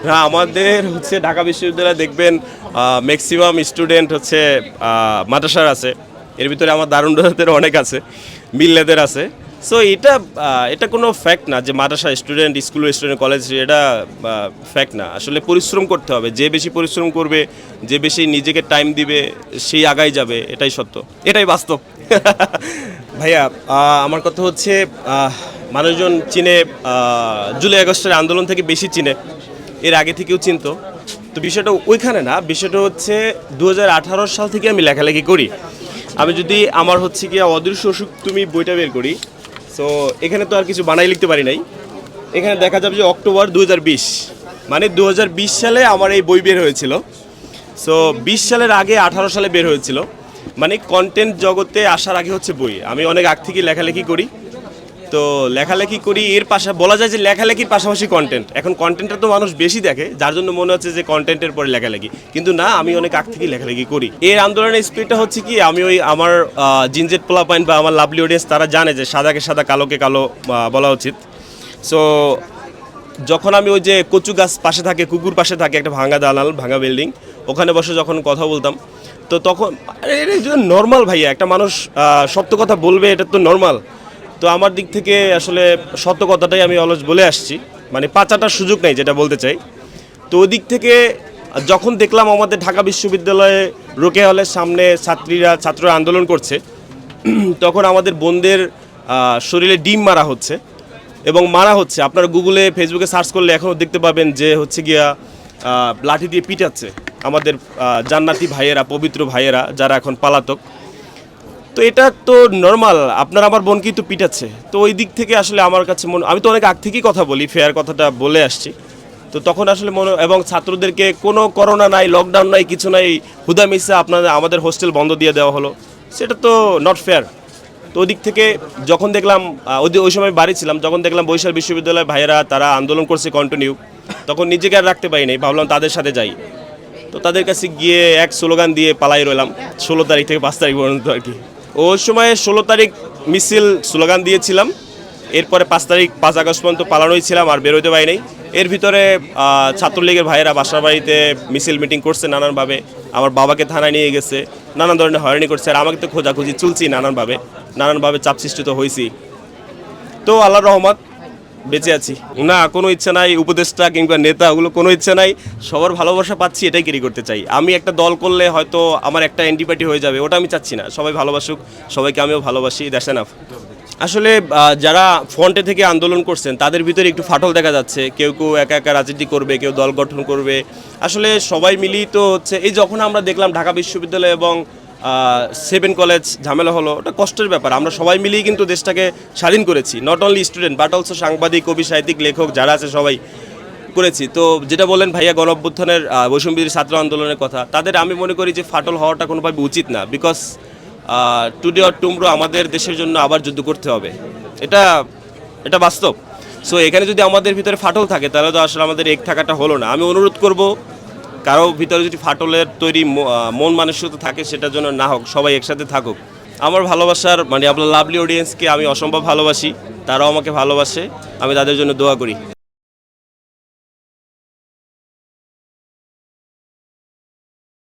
হ্যাঁ, আমাদের হচ্ছে ঢাকা বিশ্ববিদ্যালয়ে দেখবেন ম্যাক্সিমাম স্টুডেন্ট হচ্ছে মাদ্রাসার আছে। এর ভিতরে আমার দারুণদের অনেক আছে, মিল্লাদের আছে। সো এটা কোনো ফ্যাক্ট না যে মাদ্রাসা স্টুডেন্ট, স্কুলের স্টুডেন্ট, কলেজ, এটা ফ্যাক্ট না। আসলে পরিশ্রম করতে হবে। যে বেশি পরিশ্রম করবে, যে বেশি নিজেকে টাইম দিবে, সেই আগাই যাবে। এটাই সত্য, এটাই বাস্তব। ভাইয়া, আমার কথা হচ্ছে মানুষজন চিনে জুলাই আগস্টের আন্দোলন থেকে বেশি চিনে, এর আগে থেকেও চিনতো। তো বিষয়টা ওইখানে না, বিষয়টা হচ্ছে 2018 সাল থেকে আমি লেখালেখি করি। আমি যদি আমার হচ্ছে গিয়ে অদৃশ্য অসুখ তুমি বইটা বের করি, সো এখানে তো আর কিছু বানাই লিখতে পারি নাই। এখানে দেখা যাবে যে অক্টোবর 2020, মানে 2020 সালে আমার এই বই বের হয়েছিল। সো 20 সালের আগে 18 সালে বের হয়েছিল, মানে কন্টেন্ট জগতে আসার আগে হচ্ছে বই। আমি অনেক আগ থেকে লেখালেখি করি। তো লেখালেখি করি, এর পাশাপাশি বলা যায় যে লেখালেখির পাশাপাশি কন্টেন্ট। এখন কন্টেন্টটা তো মানুষ বেশি দেখে, যার জন্য মনে হচ্ছে যে কন্টেন্টের পরে লেখালেখি, কিন্তু না, আমি অনেক আগ থেকে লেখালেখি করি। এর আন্দোলনের স্পিরিটটা হচ্ছে কি, আমি ওই আমার জিনজেট পোলাপাইন বা আমার লাভলি অডিয়েন্স তারা জানে যে সাদাকে সাদা কালোকে কালো বলা উচিত। সো যখন আমি ওই যে কচু গাছ পাশে থাকে, কুকুর পাশে থাকে, একটা ভাঙা দালাল, ভাঙা বিল্ডিং, ওখানে বসে যখন কথা বলতাম, তো তখন এটা নর্মাল ভাইয়া, একটা মানুষ সত্য কথা বলবে, এটা তো নর্মাল। তো আমার দিক থেকে আসলে সত্য কথাটাই আমি অলস বলে আসছি, মানে পাচাটার সুযোগ নেই, যেটা বলতে চাই। তো ওই দিক থেকে যখন দেখলাম আমাদের ঢাকা বিশ্ববিদ্যালয়ে রোকেয়া হলের সামনে ছাত্ররা আন্দোলন করছে, তখন আমাদের বোনদের শরীরে ডিম মারা হচ্ছে এবং মারা হচ্ছে। আপনারা গুগলে, ফেসবুকে সার্চ করলে এখনও দেখতে পাবেন যে হচ্ছে গিয়া লাঠি দিয়ে পিটাচ্ছে আমাদের জান্নাতি ভাইয়েরা, পবিত্র ভাইয়েরা, যারা এখন পলাতক। তো এটা তো নর্মাল, আপনার আমার বোনকেই তো পিটাচ্ছে। তো ওই দিক থেকে আসলে আমার কাছে আমি তো অনেক আগ থেকেই কথা বলি, ফেয়ার কথাটা বলে আসছি। তো তখন আসলে এবং ছাত্রদেরকে কোনো করোনা নাই, লকডাউন নাই, কিছু নাই, হুদা মিসে আমাদের হোস্টেল বন্ধ দিয়ে দেওয়া হলো, সেটা তো নট ফেয়ার। তো ওই দিক থেকে যখন দেখলাম, ওই সময় বাড়ি ছিলাম, যখন দেখলাম বরিশাল বিশ্ববিদ্যালয়ের ভাইয়েরা তারা আন্দোলন করছে কন্টিনিউ, তখন নিজেকে আর রাখতে পারি নাই, ভাবলাম তাদের সাথে যাই। তো তাদের কাছে গিয়ে এক স্লোগান দিয়ে পালাই রইলাম 16 তারিখ থেকে 5 তারিখ পর্যন্ত আর কি। ওই সময় 16 তারিখ মিছিল স্লোগান দিয়েছিলাম, এরপরে 5 তারিখ 5 আগস্ট পর্যন্ত পালানোই ছিলাম, আর বেরোতে পারি নাই। এর ভিতরে ছাত্রলীগের ভাইয়েরা বাসার বাড়িতে মিছিল মিটিং করছে নানানভাবে, আমার বাবাকে থানায় নিয়ে গেছে, নানান ধরনের হয়রানি করছে, আর আমাকে তো খোঁজাখুঁজি চলছি নানানভাবে চাপ সৃষ্টিত হয়েছি। তো আল্লাহর রহমত বেঁচে আছি। না, কোনো ইচ্ছা নাই উপদেষ্টা কিংবা নেতা, ওগুলো কোনো ইচ্ছা নাই। সবার ভালোবাসা পাচ্ছি, এটাই ক্যারি করতে চাই। আমি একটা দল করলে হয়তো আমার একটা অ্যান্টিপার্টি হয়ে যাবে, ওটা আমি চাচ্ছি না। সবাই ভালোবাসুক, সবাইকে আমিও ভালোবাসি, দ্যাটস এনাফ। আসলে যারা ফ্রন্টে থেকে আন্দোলন করছেন তাদের ভিতরে একটু ফাটল দেখা যাচ্ছে। কেউ কেউ একা একা রাজনীতি করবে, কেউ দল গঠন করবে। আসলে সবাই মিলিয়ে তো হচ্ছে, এই যখন আমরা দেখলাম ঢাকা বিশ্ববিদ্যালয় এবং 7 কলেজ ঝামেলা হলো, ওটা কষ্টের ব্যাপার। আমরা সবাই মিলিয়ে কিন্তু দেশটাকে স্বাধীন করেছি, not only student but also সাংবাদিক, কবি, সাহিত্যিক, লেখক যারা আছে সবাই করেছি। তো যেটা বলেন ভাইয়া গণ অভ্যুত্থানের বৈষম্যবিরোধী ছাত্র আন্দোলনের কথা, তাদের আমি মনে করি যে ফাটল হওয়াটা কোনোভাবে উচিত না। বিকজ টুডে অর টুমরো আমাদের দেশের জন্য আবার যুদ্ধ করতে হবে, এটা বাস্তব। সো এখানে যদি আমাদের ভিতরে ফাটল থাকে, তাহলে তো আসলে আমাদের এক থাকাটা হলো না। আমি অনুরোধ করব, কারো ভিতরে যদি ফাটলের তৈরি মন মানসিকতা থাকে, সেটার জন্য না হোক, সবাই একসাথে থাকুক। আমার ভালোবাসার মানে আপনার লাভলি অডিয়েন্সকে আমি অসম্ভব ভালোবাসি, তারাও আমাকে ভালোবাসে, আমি তাদের জন্য দোয়া করি।